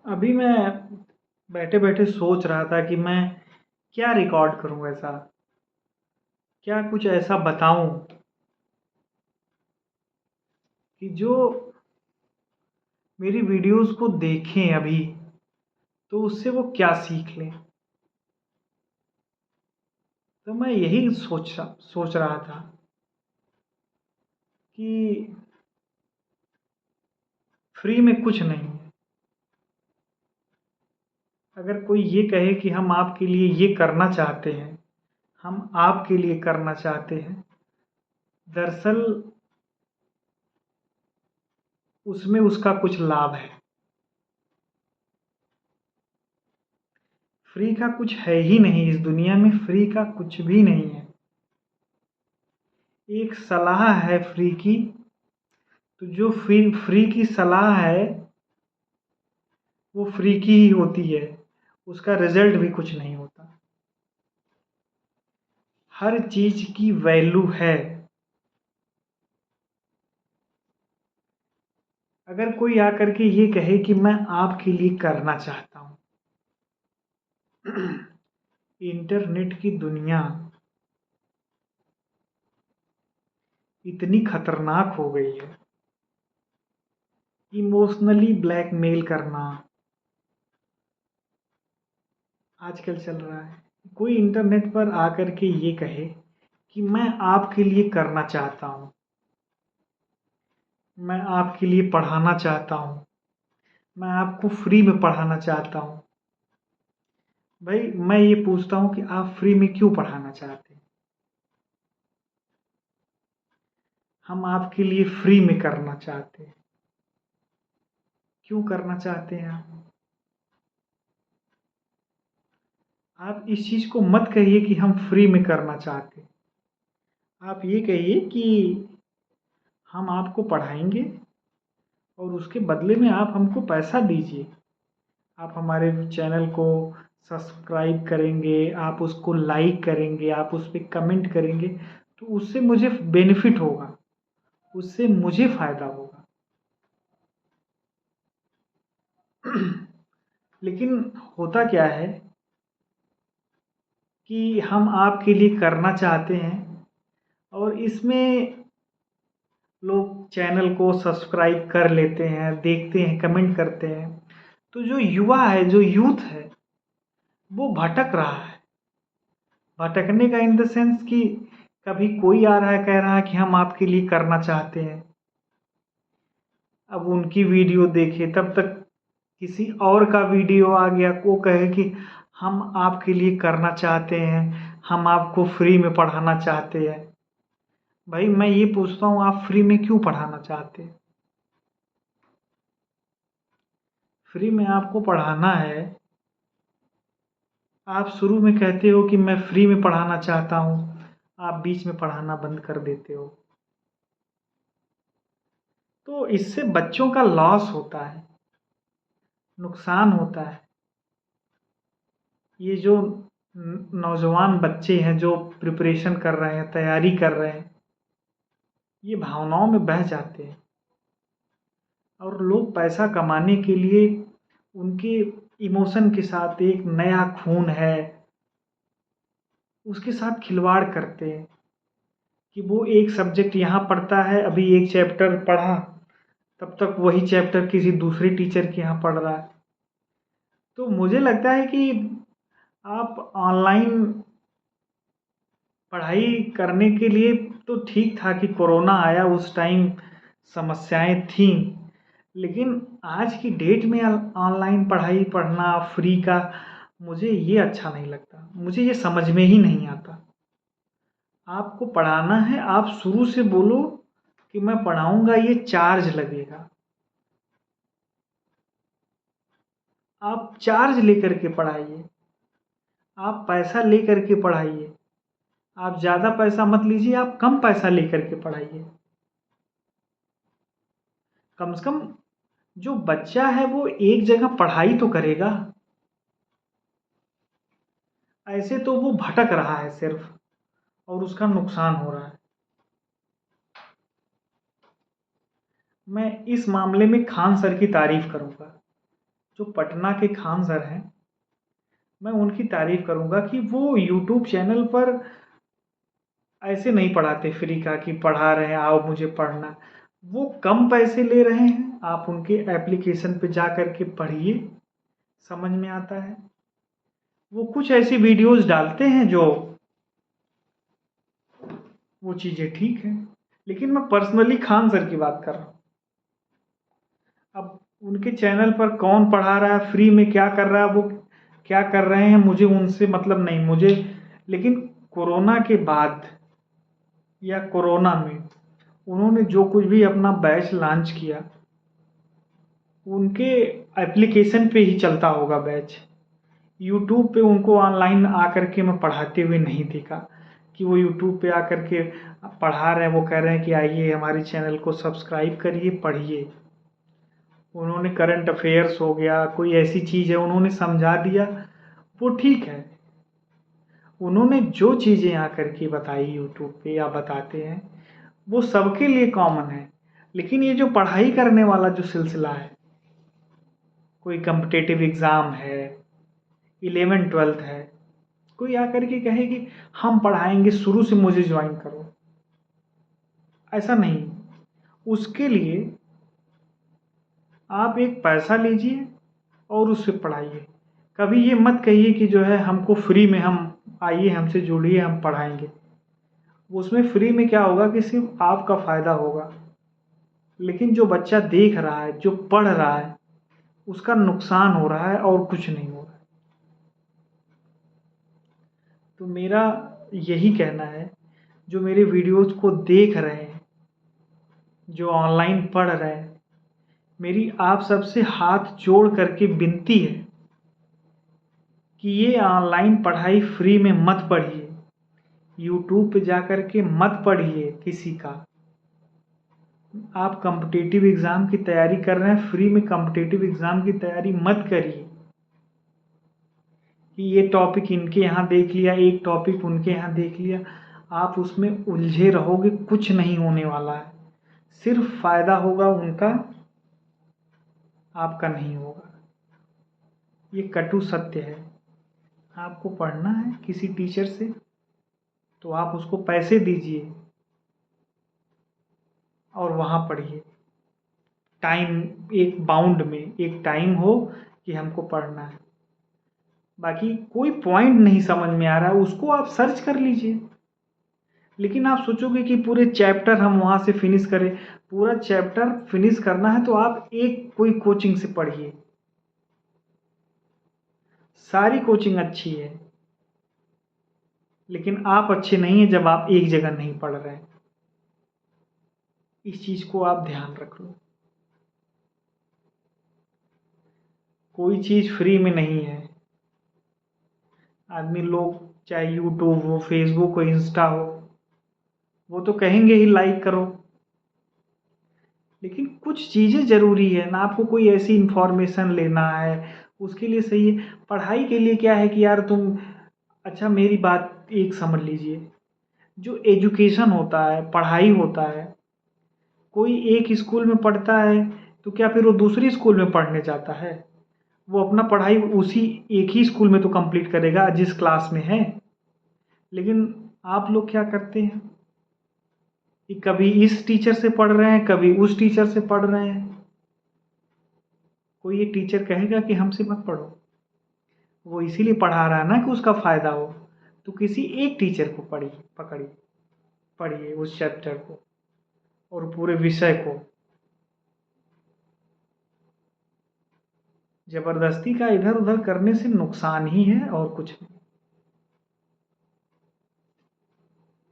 अभी मैं बैठे-बैठे सोच रहा था कि मैं क्या रिकॉर्ड करूँ ऐसा? क्या कुछ ऐसा बताऊँ कि जो मेरी वीडियोज़ को देखें अभी, तो उससे वो क्या सीख लें? तो मैं यही सोच रहा था कि फ्री में कुछ नहीं है। अगर कोई ये कहे कि हम आपके लिए ये करना चाहते हैं, हम आपके लिए करना चाहते हैं, दरअसल उसमें उसका कुछ लाभ है। फ्री का कुछ है ही नहीं, इस दुनिया में फ्री का कुछ भी नहीं है। एक सलाह है फ्री की, तो जो फ्री की सलाह है, वो फ्री की ही होती है, उसका रिज़ल्ट भी कुछ नहीं होता। हर चीज़ की वैल्यू है। अगर कोई आकर के ये कहे कि मैं आपके लिए करना चाहता हूँ, इंटरनेट की दुनिया इतनी खतरनाक हो गई है, इमोशनली ब्लैकमेल करना आजकल चल रहा है। कोई इंटरनेट पर आकर के ये कहे कि मैं आपके लिए करना चाहता हूँ, मैं आपके लिए पढ़ाना चाहता हूँ, मैं आपको फ्री में पढ़ाना चाहता हूँ। भाई मैं ये पूछता हूँ कि आप फ्री में क्यों पढ़ाना चाहते हैं? हम आपके लिए फ्री में करना चाहते हैं। क्यों करना चाहते हैं आप? आप इस चीज़ को मत कहिए कि हम फ्री में करना चाहते हैं। आप ये कहिए कि हम आपको पढ़ाएँगे और उसके बदले में आप हमको पैसा दीजिए। आप हमारे चैनल को सब्सक्राइब करेंगे, आप उसको लाइक करेंगे, आप उस पे कमेंट करेंगे, तो उससे मुझे बेनिफिट होगा, उससे मुझे फ़ायदा होगा। लेकिन होता क्या है कि हम आपके लिए करना चाहते हैं और इसमें लोग चैनल को सब्सक्राइब कर लेते हैं, देखते हैं, कमेंट करते हैं। तो जो युवा है, जो यूथ है, वो भटक रहा है। भटकने का इन द सेंस कि कभी कोई आ रहा है, कह रहा है कि हम आपके लिए करना चाहते हैं। अब उनकी वीडियो देखे, तब तक किसी और का वीडियो आ गया, वो कहे कि हम आपके लिए करना चाहते हैं, हम आपको फ्री में पढ़ाना चाहते हैं। भाई मैं ये पूछता हूँ, आप फ्री में क्यों पढ़ाना चाहते हैं? फ्री में आपको पढ़ाना है, आप शुरू में कहते हो कि मैं फ्री में पढ़ाना चाहता हूँ, आप बीच में पढ़ाना बंद कर देते हो। तो इससे बच्चों का लॉस होता है, नुकसान होता है। ये जो नौजवान बच्चे हैं जो प्रिपरेशन कर रहे हैं, तैयारी कर रहे हैं, ये भावनाओं में बह जाते हैं और लोग पैसा कमाने के लिए उनके इमोशन के साथ, एक नया खून है, उसके साथ खिलवाड़ करते हैं कि वो एक सब्जेक्ट यहाँ पढ़ता है, अभी एक चैप्टर पढ़ा, तब तक वही चैप्टर किसी दूसरे टीचर के यहाँ पढ़ रहा है। तो मुझे लगता है कि आप ऑनलाइन पढ़ाई करने के लिए तो ठीक था कि कोरोना आया, उस टाइम समस्याएँ थीं। लेकिन आज की डेट में ऑनलाइन पढ़ाई पढ़ना फ्री का, मुझे ये अच्छा नहीं लगता। मुझे ये समझ में ही नहीं आता। आपको पढ़ाना है, आप शुरू से बोलो कि मैं पढ़ाऊँगा, ये चार्ज लगेगा। आप चार्ज लेकर के पढ़ाइए, आप पैसा लेकर के पढ़ाइए। आप ज़्यादा पैसा मत लीजिए, आप कम पैसा लेकर के पढ़ाइए। कम से कम जो बच्चा है वो एक जगह पढ़ाई तो करेगा। ऐसे तो वो भटक रहा है सिर्फ और उसका नुकसान हो रहा है। मैं इस मामले में खान सर की तारीफ़ करूँगा। जो पटना के खान सर हैं, मैं उनकी तारीफ़ करूँगा कि वो यूट्यूब चैनल पर ऐसे नहीं पढ़ाते फ्री का कि पढ़ा रहे हैं, आओ मुझे पढ़ना। वो कम पैसे ले रहे हैं, आप उनके एप्लीकेशन पे जा कर के पढ़िए, समझ में आता है। वो कुछ ऐसी वीडियोज़ डालते हैं जो वो चीज़ें ठीक हैं, लेकिन मैं पर्सनली खान सर की बात कर रहा हूँ। अब उनके चैनल पर कौन पढ़ा रहा है, फ्री में क्या कर रहा है, वो क्या कर रहे हैं, मुझे उनसे मतलब नहीं। मुझे लेकिन कोरोना के बाद या कोरोना में उन्होंने जो कुछ भी अपना बैच लॉन्च किया, उनके एप्लीकेशन पे ही चलता होगा बैच। यूट्यूब पे उनको ऑनलाइन आकर के मैं पढ़ाते हुए नहीं देखा कि वो यूट्यूब पे आकर के पढ़ा रहे हैं। वो कह रहे हैं कि आइए हमारे चैनल को सब्सक्राइब करिए, पढ़िए। उन्होंने करंट अफेयर्स हो गया, कोई ऐसी चीज़ है उन्होंने समझा दिया, वो ठीक है। उन्होंने जो चीज़ें आकर के बताई यूट्यूब पे या बताते हैं, वो सबके लिए कॉमन है। लेकिन ये जो पढ़ाई करने वाला जो सिलसिला है, कोई कॉम्पिटिटिव एग्ज़ाम है, 11th-12th है, कोई आकर के कहे कि हम पढ़ाएंगे, शुरू से मुझे ज्वाइन करो, ऐसा नहीं। उसके लिए आप एक पैसा लीजिए और उससे पढ़ाइए। कभी ये मत कहिए कि जो है हमको फ्री में, हम आइए हमसे जुड़िए, हम पढ़ाएंगे। उसमें फ्री में क्या होगा कि सिर्फ आपका फ़ायदा होगा, लेकिन जो बच्चा देख रहा है, जो पढ़ रहा है, उसका नुकसान हो रहा है और कुछ नहीं हो रहा है। तो मेरा यही कहना है, जो मेरे वीडियोज़ को देख रहे हैं, जो ऑनलाइन पढ़ रहे हैं, मेरी आप सबसे हाथ जोड़ करके विनती है कि ये ऑनलाइन पढ़ाई फ्री में मत पढ़िए। यूट्यूब पे जाकर के मत पढ़िए किसी का। आप कॉम्पिटिटिव एग्ज़ाम की तैयारी कर रहे हैं, फ्री में कॉम्पिटिटिव एग्ज़ाम की तैयारी मत करिए कि ये टॉपिक इनके यहाँ देख लिया, एक टॉपिक उनके यहाँ देख लिया। आप उसमें उलझे रहोगे, कुछ नहीं होने वाला है। सिर्फ फ़ायदा होगा उनका, आपका नहीं होगा। ये कटु सत्य है। आपको पढ़ना है किसी टीचर से, तो आप उसको पैसे दीजिए और वहाँ पढ़िए। टाइम, एक बाउंड में, एक टाइम हो कि हमको पढ़ना है। बाकी कोई पॉइंट नहीं समझ में आ रहा है, उसको आप सर्च कर लीजिए। लेकिन आप सोचोगे कि पूरे चैप्टर हम वहाँ से फिनिश करें। पूरा चैप्टर फिनिश करना है तो आप एक कोई कोचिंग से पढ़िए। सारी कोचिंग अच्छी है, लेकिन आप अच्छे नहीं हैं जब आप एक जगह नहीं पढ़ रहे हैं। इस चीज़ को आप ध्यान रख लो। कोई चीज़ फ्री में नहीं है। आदमी लोग चाहे यूट्यूब हो, फेसबुक हो, इंस्टा हो, वो तो कहेंगे ही लाइक करो। लेकिन कुछ चीज़ें ज़रूरी है ना, आपको कोई ऐसी इन्फॉर्मेशन लेना है, उसके लिए सही है। पढ़ाई के लिए क्या है कि यार तुम, अच्छा मेरी बात एक समझ लीजिए, जो एजुकेशन होता है, पढ़ाई होता है, कोई एक स्कूल में पढ़ता है तो क्या फिर वो दूसरी स्कूल में पढ़ने जाता है? वो अपना पढ़ाई उसी एक ही स्कूल में तो कंप्लीट करेगा जिस क्लास में है। लेकिन आप लोग क्या करते हैं कि कभी इस टीचर से पढ़ रहे हैं, कभी उस टीचर से पढ़ रहे हैं। कोई ये टीचर कहेगा कि हमसे मत पढ़ो, वो इसीलिए पढ़ा रहा है ना कि उसका फ़ायदा हो। तो किसी एक टीचर को पकड़िए, पढ़िए उस चैप्टर को और पूरे विषय को। ज़बरदस्ती का इधर-उधर करने से नुकसान ही है और कुछ नहीं।